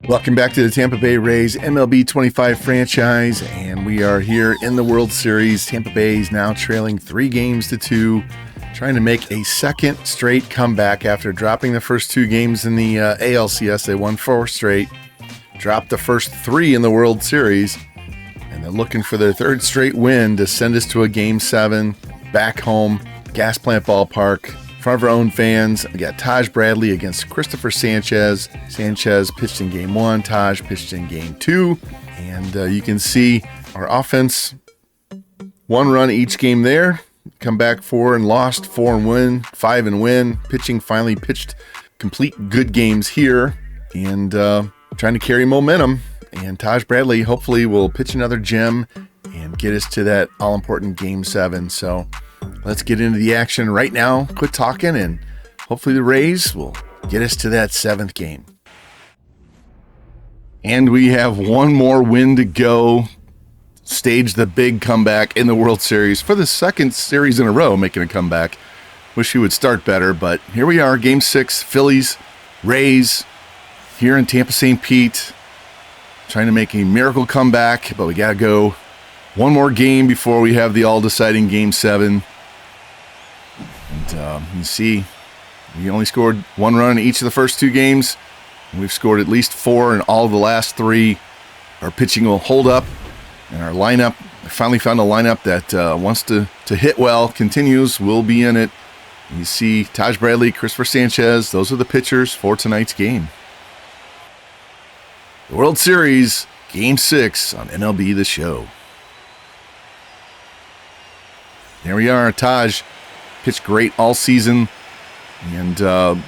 Welcome back to the Tampa Bay Rays MLB 25 franchise, and we are here in the World Series. Tampa Bay is now trailing 3-2, trying to make a second straight comeback after dropping the first 2 games in the ALCS. They won 4 straight, dropped the first 3 in the World Series, and they're looking for their 3rd straight win to send us to a Game 7 back home, Gas Plant Ballpark. In front of our own fans. We got Taj Bradley against Christopher Sanchez. Sanchez pitched in Game 1, Taj pitched in Game 2. And you can see our offense, 1 run each game there. Come back 4 and lost, 4 and win, 5 and win. Pitching finally pitched complete good games here and trying to carry momentum. And Taj Bradley hopefully will pitch another gem and get us to that all-important Game 7. So let's get into the action right now. Quit talking, and hopefully the Rays will get us to that 7th game. And we have one more win to go. Stage the big comeback in the World Series for the 2nd series in a row, making a comeback. Wish we would start better, but here we are, Game 6, Phillies, Rays, here in Tampa St. Pete, trying to make a miracle comeback, but we got to go one more game before we have the all-deciding Game 7. And you see, we only scored 1 run in each of the first 2 games. We've scored at least 4 in all of the last 3. Our pitching will hold up, and our lineup, I finally found a lineup that wants to hit well, continues, will be in it. And you see Taj Bradley, Christopher Sanchez, those are the pitchers for tonight's game. The World Series, Game 6 on MLB The Show. There we are. Taj pitched great all season and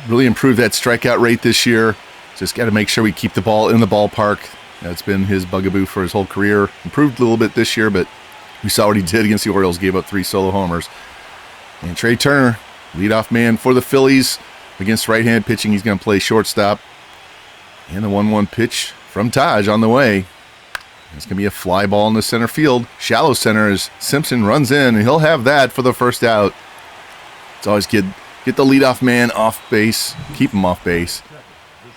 really improved that strikeout rate this year. Just got to make sure we keep the ball in the ballpark. That's been his bugaboo for his whole career. Improved a little bit this year, but we saw what he did against the Orioles. Gave up 3 solo homers. And Trey Turner, leadoff man for the Phillies against right-handed pitching. He's going to play shortstop. And the 1-1 pitch from Taj on the way. It's going to be a fly ball in the center field. Shallow center as Simpson runs in, and he'll have that for the first out. It's always get the leadoff man off base, keep him off base.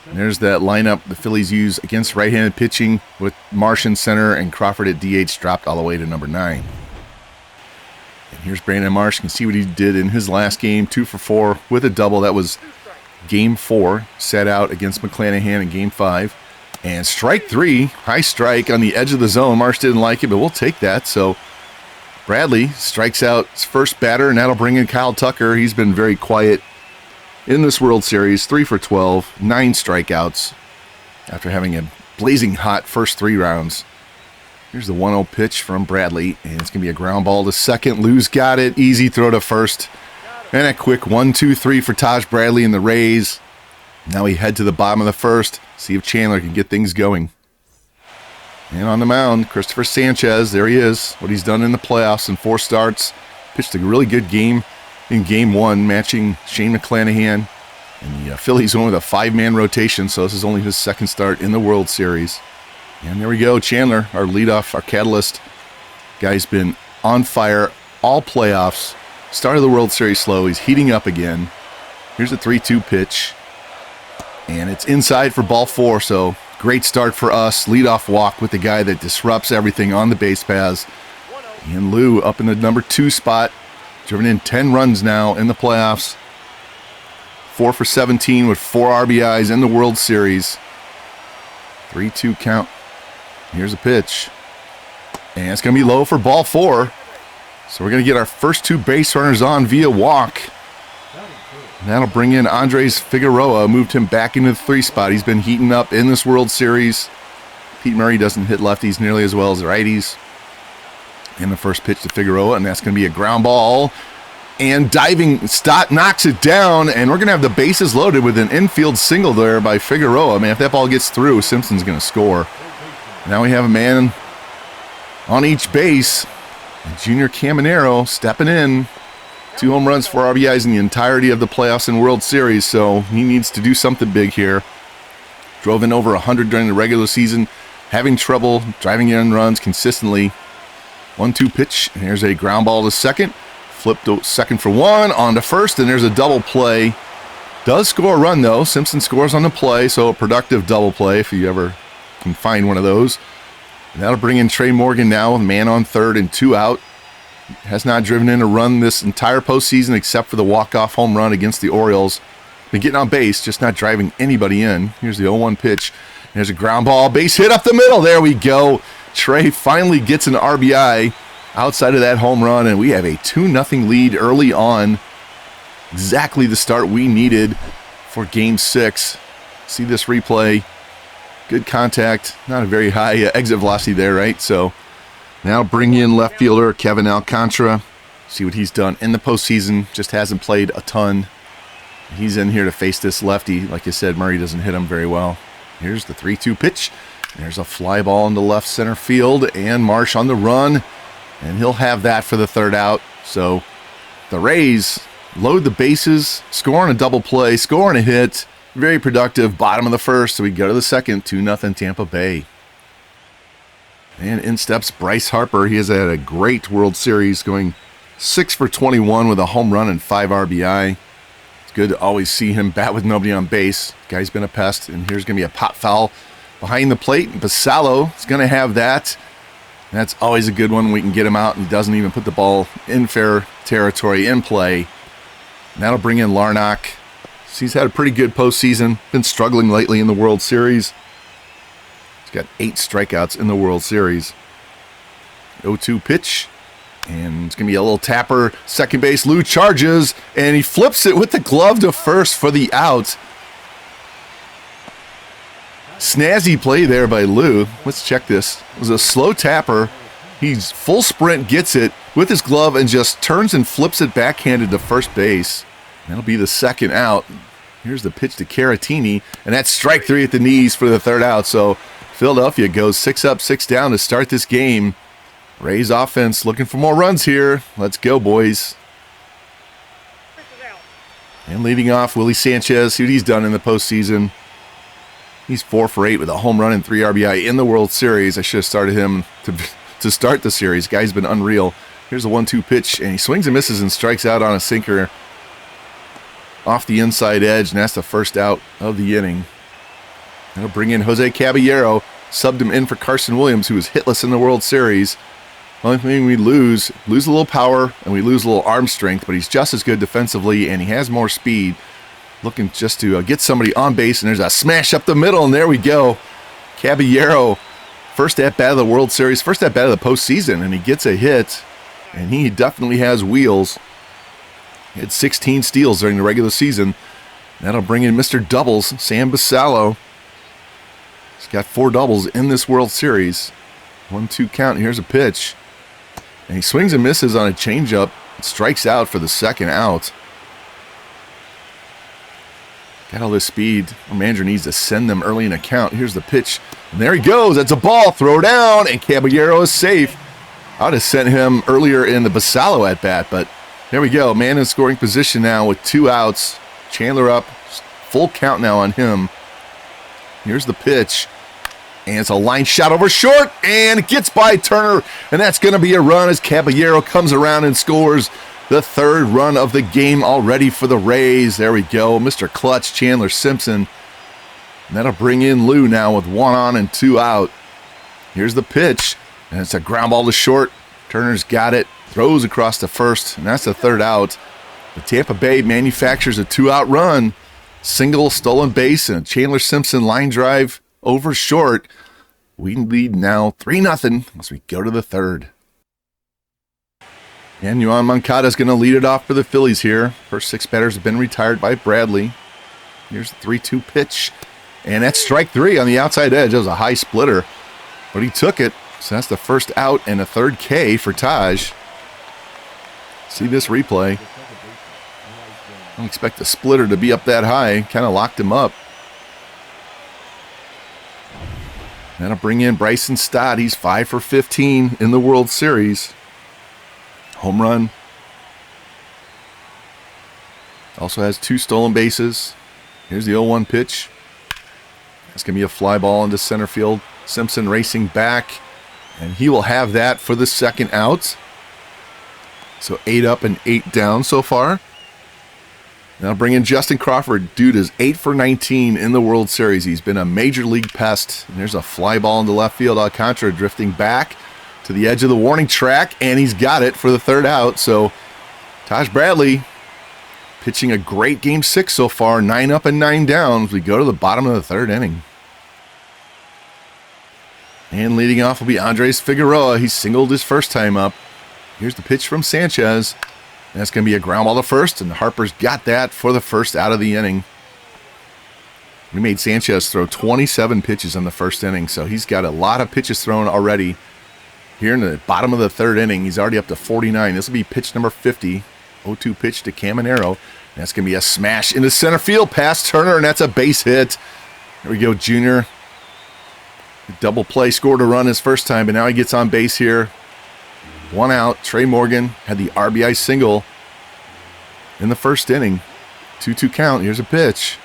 And there's that lineup the Phillies use against right-handed pitching with Marsh in center and Crawford at DH dropped all the way to number 9. And here's Brandon Marsh. You can see what he did in his last game, 2 for 4 with a double. That was Game 4, set out against McClanahan in Game 5. And strike 3, high strike on the edge of the zone. Marsh didn't like it, but we'll take that. So Bradley strikes out his first batter, and that'll bring in Kyle Tucker. He's been very quiet in this World Series, 3 for 12, 9 strikeouts after having a blazing hot first 3 rounds. Here's the 1-0 pitch from Bradley, and it's going to be a ground ball to second. Lou's got it, easy throw to first. And a quick 1-2-3 for Taj Bradley and the Rays. Now we head to the bottom of the first, see if Chandler can get things going. And on the mound, Christopher Sanchez, there he is. What he's done in the playoffs in 4 starts. Pitched a really good game in Game 1, matching Shane McClanahan. And the Phillies went with a 5-man rotation, so this is only his 2nd start in the World Series. And there we go, Chandler, our leadoff, our catalyst. Guy's been on fire all playoffs. Started the World Series slow, he's heating up again. Here's a 3-2 pitch. And it's inside for ball 4, so great start for us. Leadoff walk with the guy that disrupts everything on the base paths. And Lou up in the number 2 spot. Driven in 10 runs now in the playoffs. 4 for 17 with 4 RBIs in the World Series. 3-2 count. Here's a pitch. And it's going to be low for ball 4. So we're going to get our first 2 base runners on via walk. And that'll bring in Andres Figueroa, moved him back into the 3 spot. He's been heating up in this World Series. Pete Murray doesn't hit lefties nearly as well as righties. And the first pitch to Figueroa, and that's going to be a ground ball. And diving, Stott knocks it down, and we're going to have the bases loaded with an infield single there by Figueroa. Man, if that ball gets through, Simpson's going to score. Now we have a man on each base. And Junior Caminero stepping in. 2 home runs, 4 RBIs in the entirety of the playoffs and World Series, so he needs to do something big here. Drove in over 100 during the regular season, having trouble driving in runs consistently. 1-2 pitch, and here's a ground ball to second. Flipped to second for 1, on to first, and there's a double play. Does score a run, though. Simpson scores on the play, so a productive double play if you ever can find one of those. And that'll bring in Trey Morgan now with a man on third and 2 out. Has not driven in a run this entire postseason except for the walk-off home run against the Orioles. Been getting on base, just not driving anybody in. Here's the 0-1 pitch. There's a ground ball, base hit up the middle. There we go. Trey finally gets an RBI outside of that home run, and we have a 2-0 lead early on. Exactly the start we needed for Game 6. See this replay. Good contact. Not a very high exit velocity there, right? So now bring in left fielder Kevin Alcantara. See what he's done in the postseason. Just hasn't played a ton. He's in here to face this lefty. Like I said, Murray doesn't hit him very well. Here's the 3-2 pitch. There's a fly ball into left center field, and Marsh on the run. And he'll have that for the third out. So the Rays load the bases, scoring a double play, scoring a hit. Very productive. Bottom of the first. So we go to the second. 2-0 Tampa Bay. And in steps Bryce Harper. He has had a great World Series, going 6 for 21 with a home run and 5 RBI. It's good to always see him bat with nobody on base. Guy's been a pest. And here's going to be a pop foul behind the plate. Basallo is going to have that. And that's always a good one when we can get him out and he doesn't even put the ball in fair territory in play. And that'll bring in Larnach. He's had a pretty good postseason. Been struggling lately in the World Series. He's got 8 strikeouts in the World Series. 0-2 pitch. And it's going to be a little tapper. Second base, Lou charges. And he flips it with the glove to first for the out. Snazzy play there by Lou. Let's check this. It was a slow tapper. He's full sprint, gets it with his glove, and just turns and flips it backhanded to first base. That'll be the second out. Here's the pitch to Caratini, and that's strike 3 at the knees for the third out. So Philadelphia goes 6 up, 6 down to start this game. Rays offense looking for more runs here. Let's go, boys. And leading off, Willie Sanchez. See what he's done in the postseason. He's 4 for 8 with a home run and 3 RBI in the World Series. I should have started him to start the series. Guy's been unreal. Here's a 1-2 pitch, and he swings and misses and strikes out on a sinker off the inside edge, and that's the first out of the inning. That'll bring in Jose Caballero. Subbed him in for Carson Williams, who was hitless in the World Series. Only thing we lose a little power, and we lose a little arm strength, but he's just as good defensively, and he has more speed. Looking just to get somebody on base, and there's a smash up the middle, and there we go. Caballero, first at-bat of the World Series, first at-bat of the postseason, and he gets a hit, and he definitely has wheels. He had 16 steals during the regular season. That'll bring in Mr. Doubles, Sam Basallo. He's got 4 doubles in this World Series. 1-2 count, here's a pitch. And he swings and misses on a changeup, strikes out for the second out. Got all this speed. Our manager needs to send them early in a count. Here's the pitch. And there he goes. That's a ball. Throw down. And Caballero is safe. I would have sent him earlier in the Basallo at bat, but there we go. Man in scoring position now with 2 outs. Chandler up. Full count now on him. Here's the pitch. And it's a line shot over short. And it gets by Turner. And that's going to be a run as Caballero comes around and scores the 3rd run of the game already for the Rays. There we go. Mr. Clutch, Chandler Simpson. And that'll bring in Lou now with 1 on and 2 out. Here's the pitch. And it's a ground ball to short. Turner's got it. Throws across the first. And that's the 3rd out. The Tampa Bay manufactures a 2-out run. Single, stolen base, and a Chandler Simpson line drive over short. We lead now 3-0 as we go to the 3rd. And Yohan Moncada is going to lead it off for the Phillies here. First 6 batters have been retired by Bradley. Here's the 3-2 pitch. And that's strike 3 on the outside edge. That was a high splitter, but he took it. So that's the first out and a 3rd K for Taj. See this replay. I don't expect the splitter to be up that high. Kind of locked him up. That'll bring in Bryson Stott. He's 5 for 15 in the World Series. Home run. Also has 2 stolen bases. Here's the 0-1 pitch. It's going to be a fly ball into center field. Simpson racing back. And he will have that for the second out. So 8 up and 8 down so far. Now bring in Justin Crawford. Dude is 8 for 19 in the World Series. He's been a major league pest. And there's a fly ball into left field. Alcantara drifting back to the edge of the warning track, and he's got it for the third out. So Taj Bradley pitching a great Game 6 so far. 9 up and 9 down as we go to the bottom of the third inning. And leading off will be Andres Figueroa. He singled his first time up. Here's the pitch from Sanchez. That's going to be a ground ball to first, and Harper's got that for the first out of the inning. We made Sanchez throw 27 pitches in the first inning, so he's got a lot of pitches thrown already. Here in the bottom of the third inning, he's already up to 49. This will be pitch number 50. 0-2 pitch to Caminero. That's going to be a smash into center field past Turner, and that's a base hit. There we go, Junior. Double play, scored a run his first time, but now he gets on base here. 1 out. Trey Morgan had the RBI single in the first inning. 2-2 count. Here's a pitch.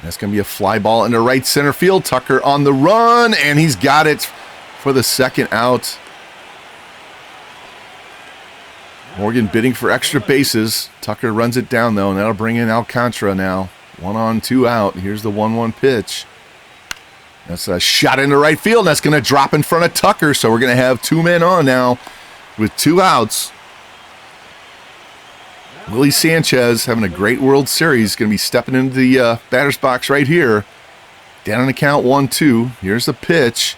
That's going to be a fly ball into right center field. Tucker on the run, and he's got it for the second out. Morgan bidding for extra bases. Tucker runs it down, though, and that'll bring in Alcantara now. 1 on, 2 out. Here's the 1-1 pitch. That's a shot into right field. That's going to drop in front of Tucker, so we're going to have 2 men on now with 2 outs. Willie Sanchez having a great World Series. Going to be stepping into the batter's box right here. Down on the count, 1-2. Here's the pitch.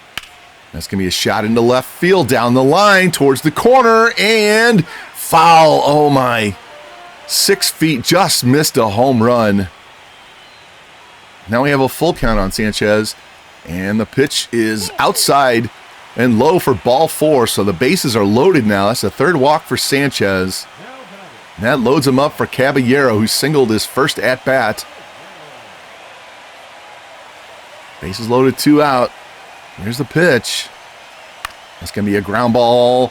That's going to be a shot into left field down the line towards the corner, and foul. Oh, my. 6 feet, just missed a home run. Now we have a full count on Sanchez, and the pitch is outside and low for ball 4, so the bases are loaded now. That's the third walk for Sanchez. And that loads him up for Caballero, who singled his first at-bat. Bases loaded, 2 out. Here's the pitch. That's going to be a ground ball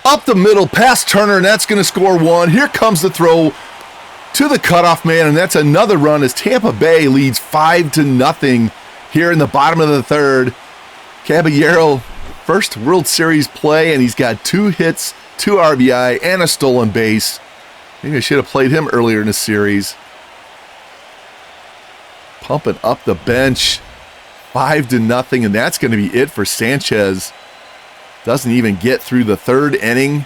up the middle past Turner, and that's going to score 1. Here comes the throw to the cutoff man, and that's another run as Tampa Bay leads 5-0 here in the bottom of the third. Caballero, first World Series play, and he's got 2 hits, 2 RBI, and a stolen base. Maybe I should have played him earlier in the series. Pumping up the bench. 5-0, and that's going to be it for Sanchez. Doesn't even get through the third inning.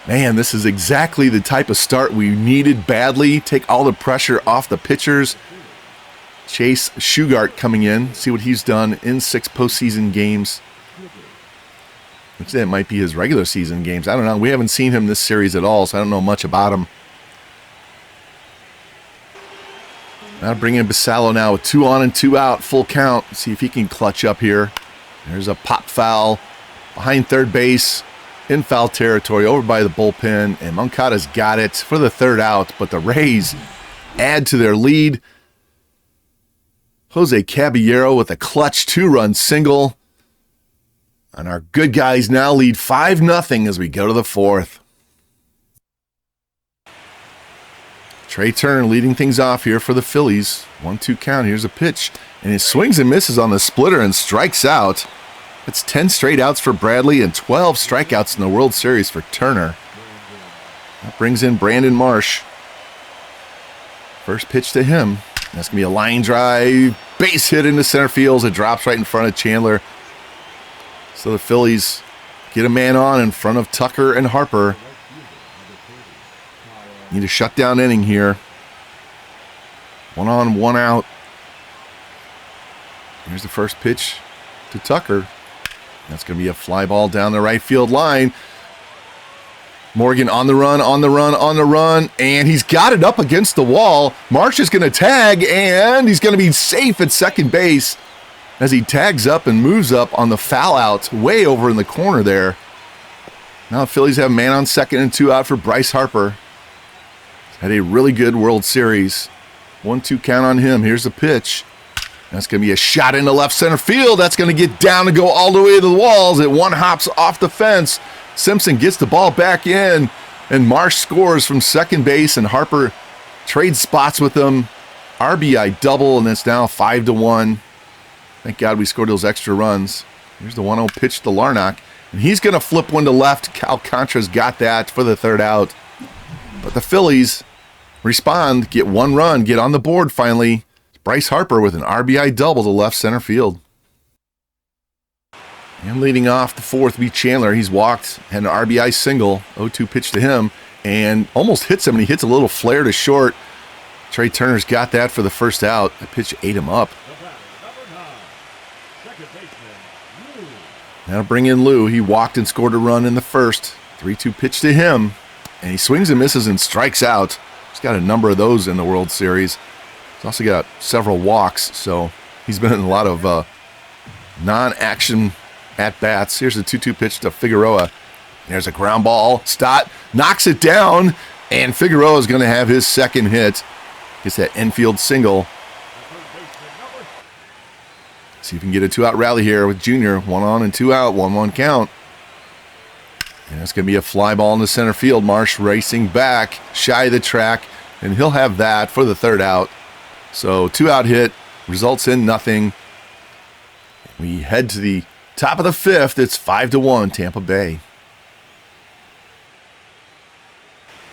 Man, this is exactly the type of start we needed badly. Take all the pressure off the pitchers. Chase Shugart coming in. See what he's done in 6 postseason games. Looks like it might be his regular season games. I don't know. We haven't seen him this series at all, so I don't know much about him. Now bring in Basallo now with 2 on and 2 out, full count. See if he can clutch up here. There's a pop foul behind third base in foul territory over by the bullpen, and Moncada's got it for the third out, but the Rays add to their lead. Jose Caballero with a clutch 2-run single. And our good guys now lead 5-0 as we go to the 4th. Trey Turner leading things off here for the Phillies. 1-2 count. Here's a pitch. And he swings and misses on the splitter and strikes out. That's 10 straight outs for Bradley and 12 strikeouts in the World Series for Turner. That brings in Brandon Marsh. First pitch to him. That's going to be a line drive. Base hit into center field. It drops right in front of Chandler. So the Phillies get a man on in front of Tucker and Harper. Need a shutdown inning here. 1 on, 1 out. Here's the first pitch to Tucker. That's going to be a fly ball down the right field line. Morgan on the run, on the run, on the run, and he's got it up against the wall. Marsh is going to tag, and he's going to be safe at second base as he tags up and moves up on the foul out way over in the corner there. Now the Phillies have a man on second and 2 out for Bryce Harper. Had a really good World Series. 1-2 count on him. Here's the pitch. That's going to be a shot into left center field. That's going to get down and go all the way to the walls. It 1 hops off the fence. Simpson gets the ball back in, and Marsh scores from second base, and Harper trades spots with him. RBI double, and it's now 5-1. Thank God we scored those extra runs. Here's the 1-0 pitch to Larnach, and he's going to flip one to left. Alcantara's got that for the third out. But the Phillies respond, get one run, get on the board finally. Bryce Harper with an RBI double to left center field. And leading off the fourth will be Chandler. He's walked, had an RBI single. 0-2 pitch to him and almost hits him, and he hits a little flare to short. Trey Turner's got that for the first out. That pitch ate him up. That'll bring in Lou. He walked and scored a run in the first. 3-2 pitch to him, and he swings and misses and strikes out. He's got a number of those in the World Series. He's also got several walks, so he's been in a lot of non-action at-bats. Here's the 2-2 pitch to Figueroa. There's a ground ball. Stott knocks it down, and Figueroa is going to have his second hit. Gets that infield single. See if we can get a two-out rally here with Junior. 1 on and 2 out, 1-1 count. And it's going to be a fly ball in the center field. Marsh racing back, shy of the track, and he'll have that for the third out. So 2-out hit results in nothing. We head to the top of the fifth. It's 5-1 Tampa Bay.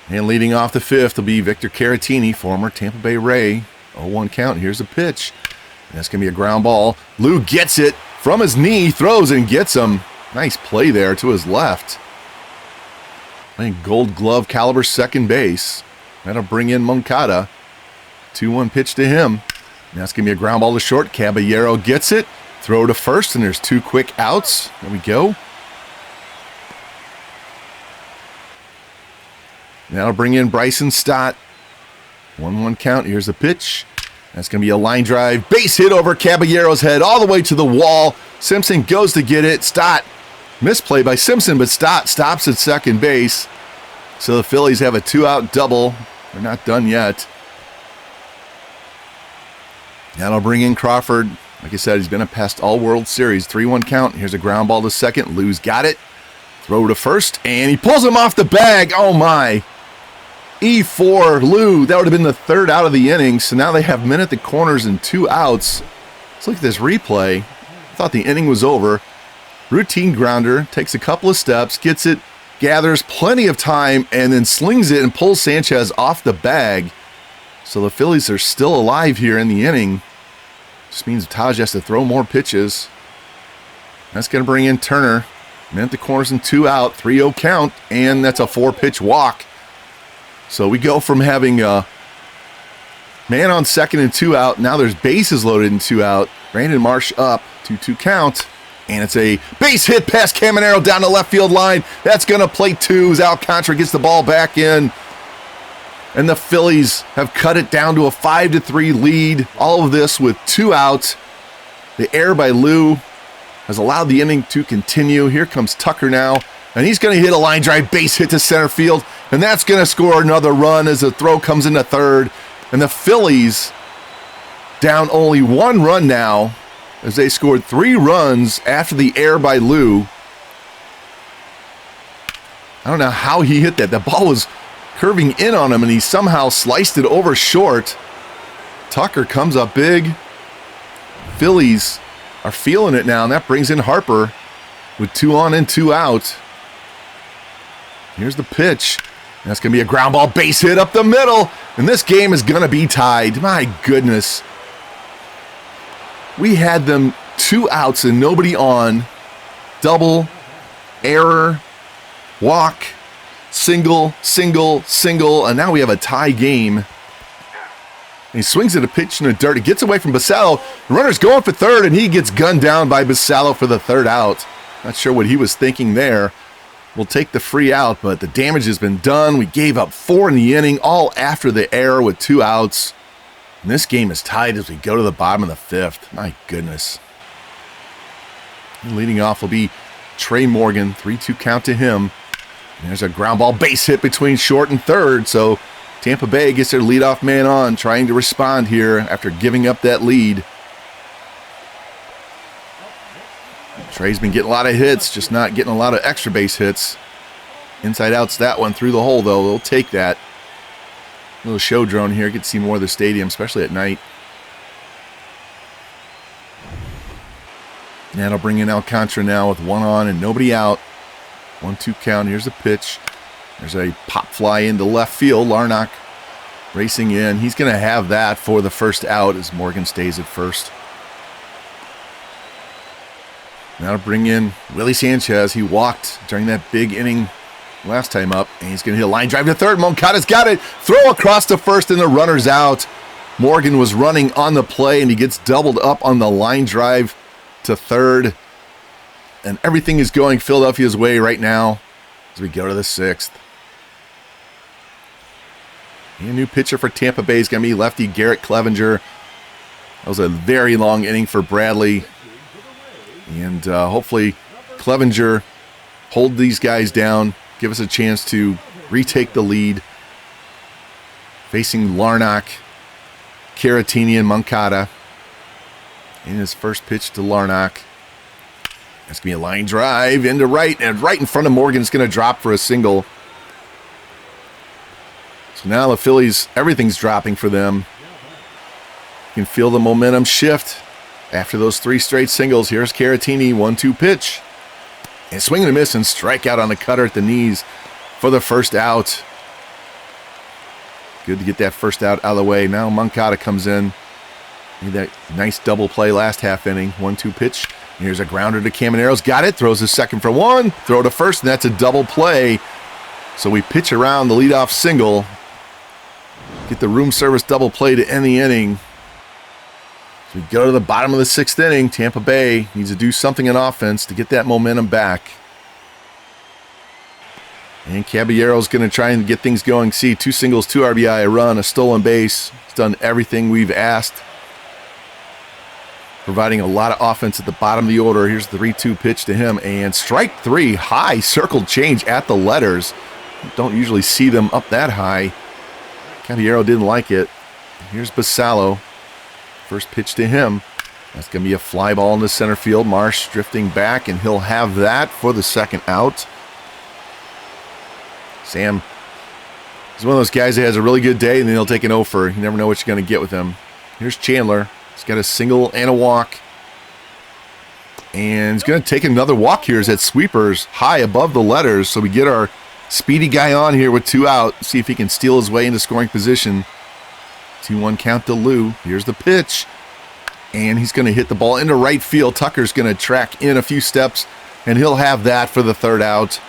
And leading off the fifth will be Victor Caratini, former Tampa Bay Ray. 0-1 count. Here's a pitch. And that's going to be a ground ball. Lou gets it from his knee, throws and gets him. Nice play there to his left. Playing Gold Glove caliber second base. That'll bring in Moncada. 2-1 pitch to him. And that's going to be a ground ball to short. Caballero gets it. Throw to first, and there's 2 quick outs. There we go. That'll bring in Bryson Stott. 1-1 count. Here's the pitch. That's going to be a line drive. Base hit over Caballero's head all the way to the wall. Simpson goes to get it. Stott. Misplay by Simpson, but Stott stops at second base. So the Phillies have a 2-out double. They're not done yet. That'll bring in Crawford. Like I said, he's been a pest all World Series. 3-1 count. Here's a ground ball to second. Lou's got it. Throw to first, and he pulls him off the bag. Oh, my. E4, Lou. That would have been the third out of the inning. So now they have men at the corners and 2 outs. Let's look at this replay. I thought the inning was over. Routine grounder, takes a couple of steps, gets it, gathers plenty of time, and then slings it and pulls Sanchez off the bag. So the Phillies are still alive here in the inning. Just means Taj has to throw more pitches. That's going to bring in Turner. Men at the corners and 2 out, 3-0 count, and that's a 4-pitch walk. So we go from having a man on second and 2 out. Now there's bases loaded and 2 out. Brandon Marsh up, 2-2 count. And it's a base hit past Caminero down the left field line. That's going to play 2 as Alcantara gets the ball back in. And the Phillies have cut it down to a 5-3 lead. All of this with 2 outs. The error by Lou has allowed the inning to continue. Here comes Tucker now. And he's going to hit a line drive base hit to center field. And that's going to score another run as the throw comes into third. And the Phillies down only 1 run now as they scored 3 runs after the error by Lou. I don't know how he hit that. The ball was curving in on him, and he somehow sliced it over short. Tucker comes up big. Phillies are feeling it now, and that brings in Harper with 2 on and 2 out. Here's the pitch. And that's going to be a ground ball base hit up the middle, and this game is going to be tied. My goodness. We had them 2 outs and nobody on. Double, error, walk, single, single, single, and now we have a tie game. And he swings at a pitch in the dirt. It gets away from Basallo. The runner's going for third, and he gets gunned down by Basallo for the third out. Not sure what he was thinking there. We'll take the free out, but the damage has been done. We gave up 4 in the inning, all after the error with 2 outs. And this game is tied as we go to the bottom of the 5th. My goodness. And leading off will be Trey Morgan. 3-2 count to him. And there's a ground ball base hit between short and third. So Tampa Bay gets their leadoff man on, trying to respond here after giving up that lead. Trey's been getting a lot of hits, just not getting a lot of extra base hits. Inside out's that one through the hole, though. They'll take that. A little show drone here. Get to see more of the stadium, especially at night. And that'll bring in Alcantara now with 1 on and nobody out. 1-2 count. Here's the pitch. There's a pop fly into left field. Larnach racing in. He's going to have that for the first out as Morgan stays at first. Now to bring in Willie Sanchez. He walked during that big inning last time up, and he's going to hit a line drive to third. Moncada's got it. Throw across to first, and the runner's out. Morgan was running on the play, and he gets doubled up on the line drive to third. And everything is going Philadelphia's way right now as we go to the sixth. And a new pitcher for Tampa Bay is going to be lefty Garrett Clevenger. That was a very long inning for Bradley. And hopefully Clevenger hold these guys down, give us a chance to retake the lead. Facing Larnach, Caratini, and Moncada. In his first pitch to Larnach. That's going to be a line drive into right, and right in front of Morgan. It's going to drop for a single. So now the Phillies, everything's dropping for them. You can feel the momentum shift after those 3 straight singles. Here's Caratini, 1-2 pitch. And swing and a miss and strikeout on the cutter at the knees for the first out. Good to get that first out of the way. Now Moncada comes in. Made that nice double play last half inning. 1-2 pitch. Here's a grounder to Camaneros. Got it. Throws a second for 1. Throw to first, and that's a double play. So we pitch around the leadoff single. Get the room service double play to end the inning. So we go to the bottom of the 6th inning. Tampa Bay needs to do something in offense to get that momentum back. And Caballero's going to try and get things going. See, 2 singles, 2 RBI, a run, a stolen base. He's done everything we've asked. Providing a lot of offense at the bottom of the order. Here's the 3-2 pitch to him. And strike 3, high circled change at the letters. Don't usually see them up that high. Caballero didn't like it. Here's Basallo. First pitch to him. That's going to be a fly ball in the center field. Marsh drifting back, and he'll have that for the second out. Sam is one of those guys that has a really good day, and then he'll take an offer. You never know what you're going to get with him. Here's Chandler. He's got a single and a walk. And he's going to take another walk here. As that sweeper's high above the letters. So we get our speedy guy on here with 2 out. See if he can steal his way into scoring position. 2-1 count to Lou. Here's the pitch. And he's going to hit the ball into right field. Tucker's going to track in a few steps, and he'll have that for the third out.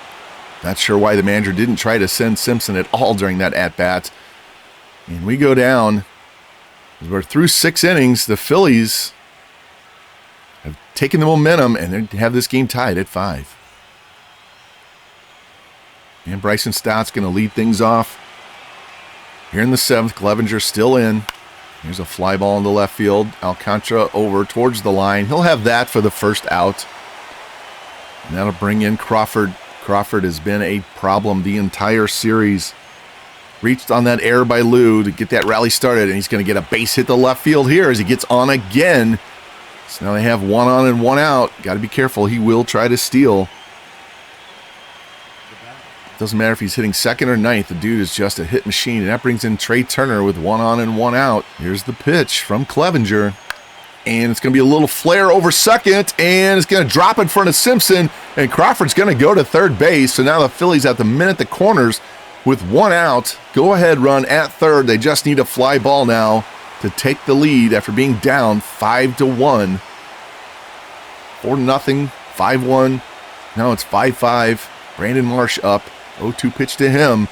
Not sure why the manager didn't try to send Simpson at all during that at-bat. And we go down. We're through 6 innings. The Phillies have taken the momentum, and they have this game tied at 5. And Bryson Stott's going to lead things off. Here in the 7th, Clevenger still in. Here's a fly ball in the left field. Alcantara over towards the line. He'll have that for the first out. And that'll bring in Crawford. Crawford has been a problem the entire series. Reached on that error by Lou to get that rally started, and he's going to get a base hit to left field here as he gets on again. So now they have 1 on and 1 out. Got to be careful. He will try to steal. Doesn't matter if he's hitting 2nd or 9th. The dude is just a hit machine, and that brings in Trey Turner with 1 on and 1 out. Here's the pitch from Clevenger. And it's going to be a little flare over second, and it's going to drop in front of Simpson, and Crawford's going to go to third base. So now the Phillies have to minute the corners with 1 out. Go ahead run at third. They just need a fly ball now to take the lead after being down 5-1. 4-0, 5-1. Now it's 5-5. Brandon Marsh up. 0-2 pitch to him.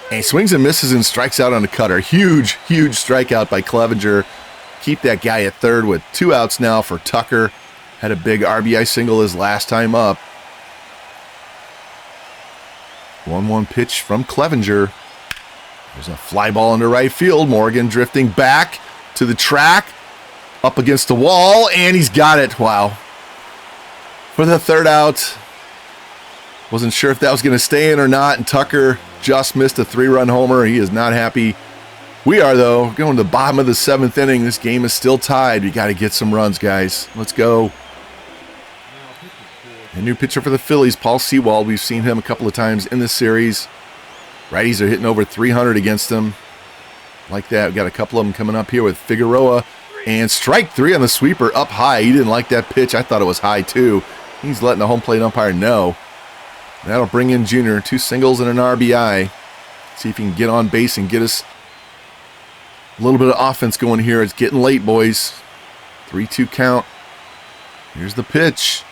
And he swings and misses and strikes out on a cutter. Huge, huge strikeout by Clevenger. Keep that guy at third with 2 outs now for Tucker. Had a big RBI single his last time up. 1-1 pitch from Clevenger. There's a fly ball into right field. Morgan drifting back to the track. Up against the wall, and he's got it. Wow. For the third out. Wasn't sure if that was going to stay in or not, and Tucker just missed a 3-run homer. He is not happy. We are, though, going to the bottom of the 7th inning. This game is still tied. We got to get some runs, guys. Let's go. A new pitcher for the Phillies, Paul Sewald. We've seen him a couple of times in this series. Righties are hitting over 300 against him. Like that. We've got a couple of them coming up here with Figueroa. And strike 3 on the sweeper up high. He didn't like that pitch. I thought it was high, too. He's letting the home plate umpire know. That'll bring in Junior. 2 singles and an RBI. See if he can get on base and get us A little bit of offense going here. It's getting late, boys. 3-2 count. Here's the pitch.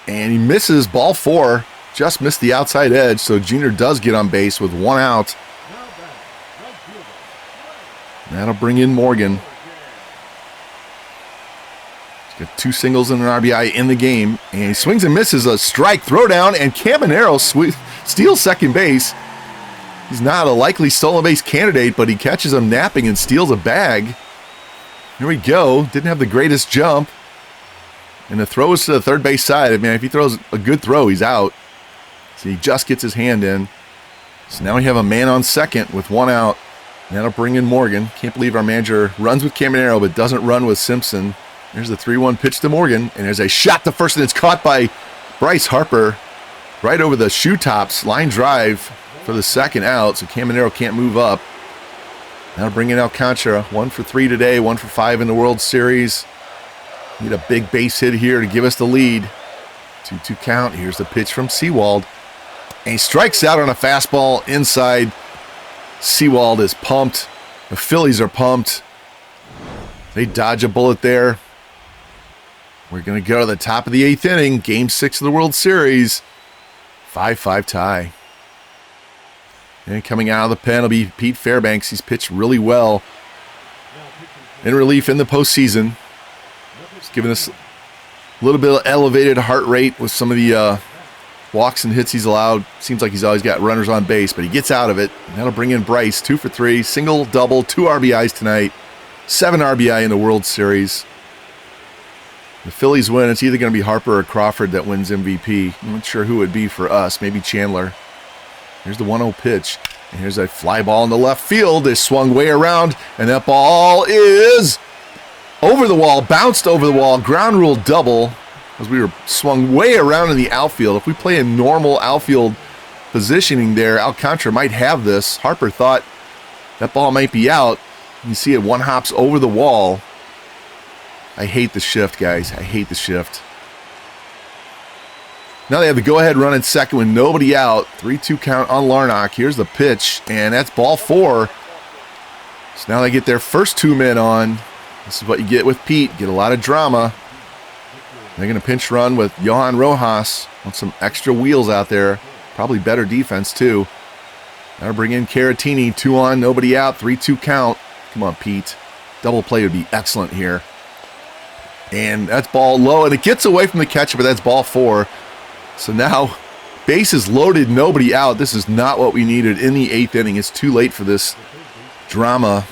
And he misses ball 4. Just missed the outside edge, so Junior does get on base with 1 out. That'll bring in Morgan. He's got 2 singles and an RBI in the game. And he swings and misses a strike, throw down, and Caminero steals second base. He's not a likely stolen base candidate, but he catches him napping and steals a bag. Here we go. Didn't have the greatest jump. And the throw is to the third base side. I mean, if he throws a good throw, he's out. So he just gets his hand in. So now we have a man on second with 1 out. That'll bring in Morgan. Can't believe our manager runs with Caminero but doesn't run with Simpson. There's the 3-1 pitch to Morgan. And there's a shot to first, and it's caught by Bryce Harper right over the shoe tops. Line drive for the second out, so Caminero can't move up. That'll bring in Alcantara. 1 for 3 today, 1 for 5 in the World Series. Need a big base hit here to give us the lead. 2-2 count. Here's the pitch from Sewald. And he strikes out on a fastball inside. Sewald is pumped. The Phillies are pumped. They dodge a bullet there. We're going to go to the top of the 8th inning. Game 6 of the World Series. 5-5 tie. And coming out of the pen will be Pete Fairbanks. He's pitched really well in relief in the postseason. He's giving us a little bit of elevated heart rate with some of the walks and hits he's allowed. Seems like he's always got runners on base, but he gets out of it. And that'll bring in Bryce. 2 for 3, single, double, 2 RBIs tonight. 7 RBI in the World Series. The Phillies win. It's either going to be Harper or Crawford that wins MVP. I'm not sure who it would be for us. Maybe Chandler. Here's the 1-0 pitch. And here's a fly ball in the left field. They swung way around, and that ball is over the wall, bounced over the wall. Ground rule double as we were swung way around in the outfield. If we play a normal outfield positioning there, Alcantara might have this. Harper thought that ball might be out. You see it one hops over the wall. I hate the shift, guys. I hate the shift. Now they have the go-ahead run at second with nobody out. 3-2 count on Larnach. Here's the pitch, and that's ball 4. So now they get their first 2 men on. This is what you get with Pete. Get a lot of drama. They're going to pinch run with Johan Rojas. Want some extra wheels out there. Probably better defense, too. That'll bring in Caratini. 2 on, nobody out. 3-2 count. Come on, Pete. Double play would be excellent here. And that's ball low, and it gets away from the catcher, but that's ball 4. So now, bases loaded, nobody out. This is not what we needed in the 8th inning. It's too late for this drama.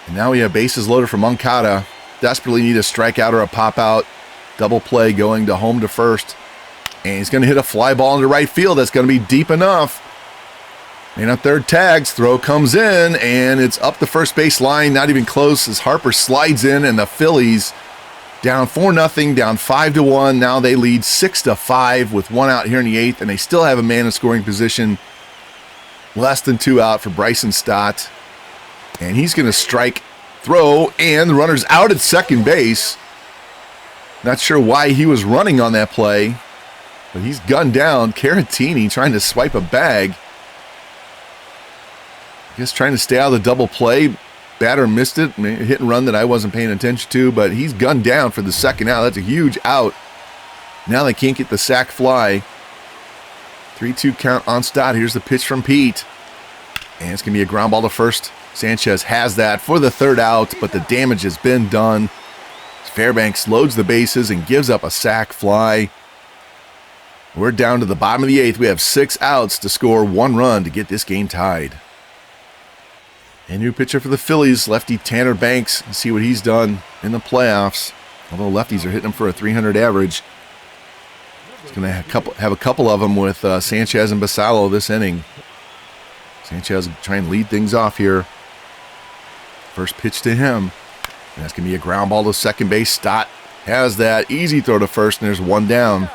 And now we have bases loaded for Moncada. Desperately need a strikeout or a pop-out. Double play going to home to first. And he's going to hit a fly ball into right field. That's going to be deep enough. And a third tags, throw comes in, and it's up the first base line. Not even close as Harper slides in, and the Phillies down 4-0, down 5-1. Now they lead 6-5 with 1 out here in the 8th, and they still have a man in scoring position. Less than 2 out for Bryson Stott. And he's going to strike, throw, and the runner's out at second base. Not sure why he was running on that play, but he's gunned down. Caratini trying to swipe a bag. I guess trying to stay out of the double play. Batter missed it. A hit and run that I wasn't paying attention to, but he's gunned down for the second out. That's a huge out. Now they can't get the sac fly. 3-2 count on Stott. Here's the pitch from Pete. And it's going to be a ground ball to first. Sanchez has that for the third out, but the damage has been done. Fairbanks loads the bases and gives up a sac fly. We're down to the bottom of the 8th. We have 6 outs to score 1 run to get this game tied. A new pitcher for the Phillies, lefty Tanner Banks. You see what he's done in the playoffs. Although lefties are hitting him for a 300 average. He's going to have a couple of them with Sanchez and Basallo this inning. Sanchez trying to lead things off here. First pitch to him. And that's going to be a ground ball to second base. Stott has that. Easy throw to first, and there's 1 down.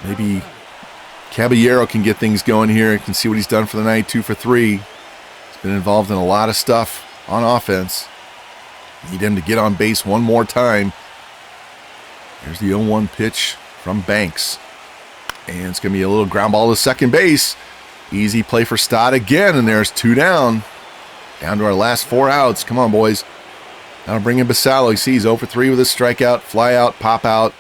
Maybe Caballero can get things going here and can see what he's done for the night. 2 for 3. He's been involved in a lot of stuff on offense. Need him to get on base one more time. Here's the 0-1 pitch from Banks. And it's going to be a little ground ball to second base. Easy play for Stott again, and there's 2 down. Down to our last 4 outs. Come on, boys. Now bring in Basallo. You see he's 0 for 3 with a strikeout, fly out, pop out.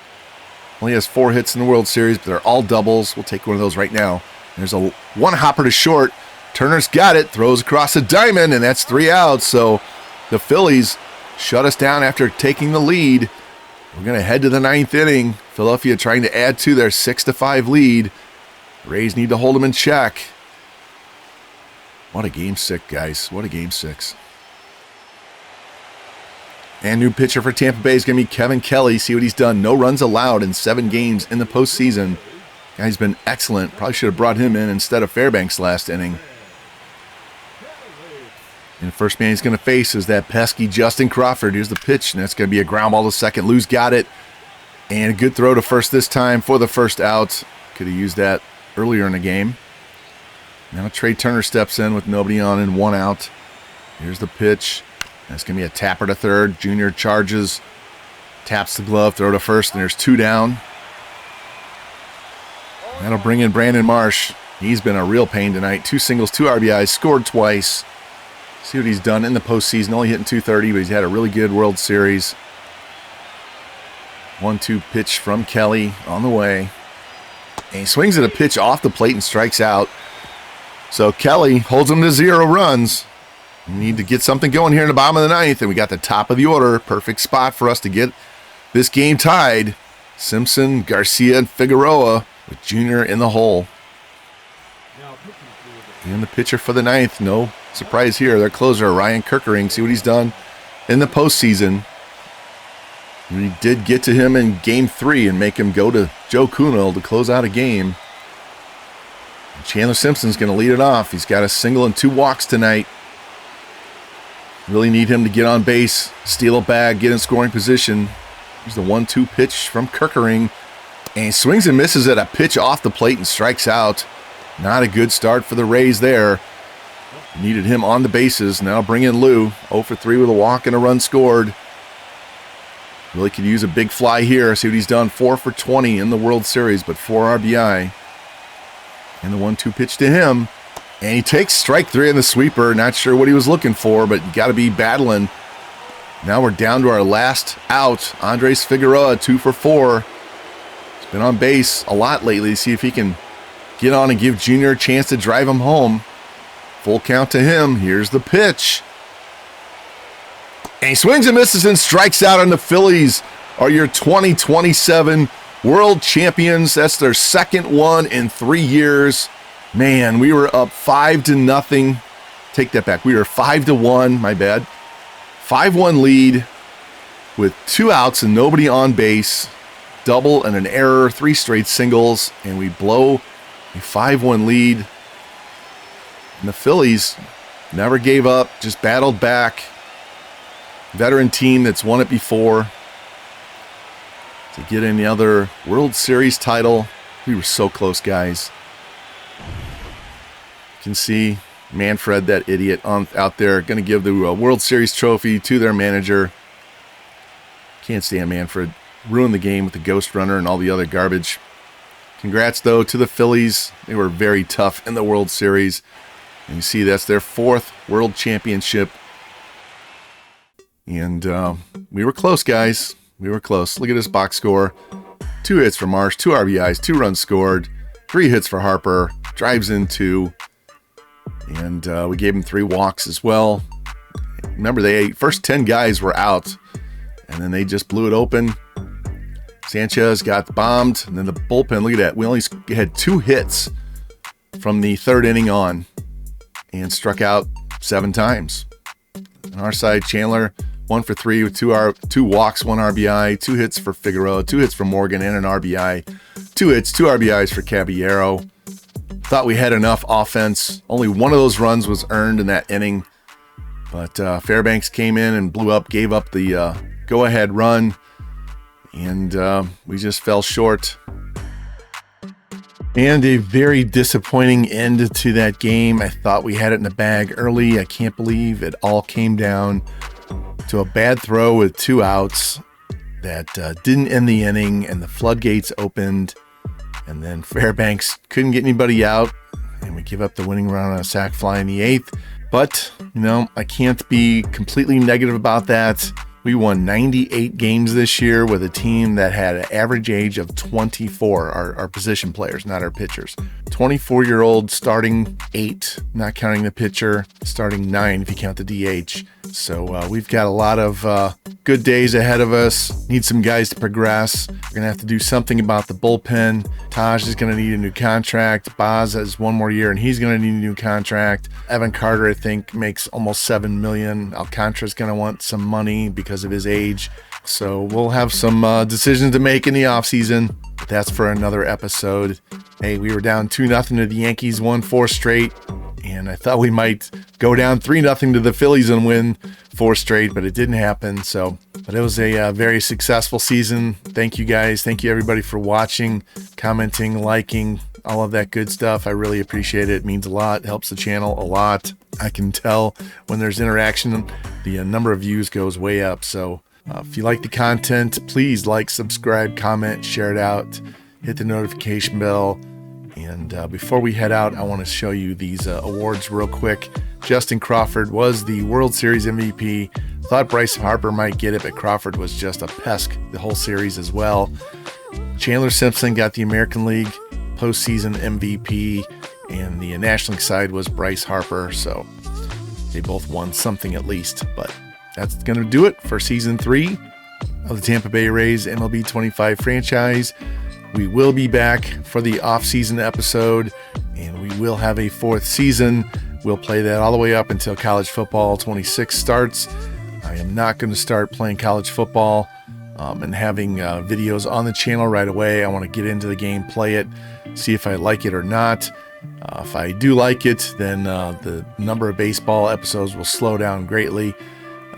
Only has 4 hits in the World Series, but they're all doubles. We'll take one of those right now. There's a 1 hopper to short. Turner's got it, throws across the diamond, and that's 3 outs. So the Phillies shut us down after taking the lead. We're going to head to the 9th inning. Philadelphia trying to add to their 6-5 lead. Rays need to hold them in check. What a game 6, guys. What a game 6. And new pitcher for Tampa Bay is going to be Kevin Kelly. See what he's done. No runs allowed in 7 games in the postseason. Guy's been excellent. Probably should have brought him in instead of Fairbanks last inning. And the first man he's going to face is that pesky Justin Crawford. Here's the pitch, and that's going to be a ground ball to second. Lou's got it. And a good throw to first this time for the first out. Could have used that earlier in the game. Now Trey Turner steps in with nobody on and 1 out. Here's the pitch. That's going to be a tapper to third. Junior charges, taps the glove, throw to first, and there's 2 down. That'll bring in Brandon Marsh. He's been a real pain tonight. 2 singles, 2 RBIs, scored twice. See what he's done in the postseason. Only hitting .230, but he's had a really good World Series. 1-2 pitch from Kelly on the way. And he swings at a pitch off the plate and strikes out. So Kelly holds him to 0 runs. We need to get something going here in the bottom of the 9th, and we got the top of the order. Perfect spot for us to get this game tied. Simpson, Garcia, and Figueroa with Junior in the hole. And the pitcher for the 9th, no surprise here. Their closer, Ryan Kirkering. See what he's done in the postseason. We did get to him in Game 3 and make him go to Joe Kuhnel to close out a game. Chandler Simpson's going to lead it off. He's got a single and 2 walks tonight. Really need him to get on base, steal a bag, get in scoring position. Here's the 1-2 pitch from Kirkering. And he swings and misses at a pitch off the plate and strikes out. Not a good start for the Rays there. Needed him on the bases. Now bring in Lou. 0 for 3 with a walk and a run scored. Really could use a big fly here. See what he's done. 4 for 20 in the World Series, but 4 RBI. And the 1-2 pitch to him. And he takes strike 3 in the sweeper. Not sure what he was looking for, but you got to be battling. Now we're down to our last out. Andres Figueroa, 2 for 4. He's been on base a lot lately. See if he can get on and give Junior a chance to drive him home. Full count to him. Here's the pitch. And he swings and misses and strikes out on the Phillies. Are your 2027 world champions. That's their second one in 3 years. Man, we were up 5-0. Take that back. We were 5-1. My bad. 5-1 lead with 2 outs and nobody on base. Double and an error. 3 straight singles. And we blow a 5-1 lead. And the Phillies never gave up. Just battled back. Veteran team that's won it before. To get any other World Series title. We were so close, guys. You can see Manfred, that idiot, out there, going to give the World Series trophy to their manager. Can't stand Manfred. Ruined the game with the ghost runner and all the other garbage. Congrats, though, to the Phillies. They were very tough in the World Series. And you see that's their 4th World Championship. And we were close, guys. We were close. Look at this box score. 2 hits for Marsh, 2 RBIs, 2 runs scored, 3 hits for Harper, drives in 2. And we gave him 3 walks as well. Remember, the first 10 guys were out. And then they just blew it open. Sanchez got bombed. And then the bullpen, look at that. We only had 2 hits from the 3rd inning on. And struck out 7 times. On our side, Chandler, 1 for 3 with 2 walks, 1 RBI, 2 hits for Figueroa, 2 hits for Morgan, and an RBI. 2 hits, 2 RBIs for Caballero. Thought we had enough offense. Only 1 of those runs was earned in that inning. But Fairbanks came in and blew up, gave up the go-ahead run. And we just fell short. And a very disappointing end to that game. I thought we had it in the bag early. I can't believe it all came down to a bad throw with 2 outs that didn't end the inning, and the floodgates opened. And then Fairbanks couldn't get anybody out. and we give up the winning run on a sac fly in the 8th. But, I can't be completely negative about that. We won 98 games this year with a team that had an average age of 24, our position players, not our pitchers. 24-year-old starting 8, not counting the pitcher, starting 9 if you count the DH. So we've got a lot of good days ahead of us. Need some guys to progress. We're going to have to do something about the bullpen. Taj is going to need a new contract. Boz has one more year, and he's going to need a new contract. Evan Carter, I think, makes almost $7 million. Alcantara's going to want some money because of his age. So we'll have some decisions to make in the offseason. But that's for another episode. Hey, we were down 2-0 to the Yankees, won 4 straight. And I thought we might go down 3-0 to the Phillies and win 4 straight, but it didn't happen. But it was a very successful season. Thank you guys. Thank you everybody for watching, commenting, liking, all of that good stuff. I really appreciate it. It means a lot. It helps the channel a lot. I can tell when there's interaction, the number of views goes way up. So if you like the content, please like, subscribe, comment, share it out, hit the notification bell. And before we head out, I want to show you these awards real quick. Justin Crawford was the World Series MVP. Thought Bryce Harper might get it, but Crawford was just a pest the whole series as well. Chandler Simpson got the American League postseason MVP, and the National League side was Bryce Harper. So they both won something at least. But that's going to do it for Season 3 of the Tampa Bay Rays MLB 25 franchise. We will be back for the off-season episode, and we will have a 4th season. We'll play that all the way up until college football 26 starts. I am not going to start playing college football and having videos on the channel right away. I want to get into the game, play it, see if I like it or not. If I do like it, then the number of baseball episodes will slow down greatly.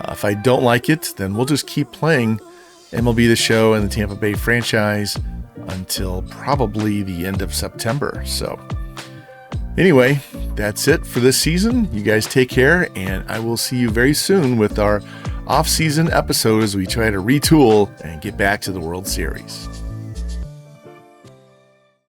If I don't like it, then we'll just keep playing MLB The Show and the Tampa Bay franchise until probably the end of September. So anyway, that's it for this season. You guys take care, and I will see you very soon with our off-season episode as we try to retool and get back to the World Series.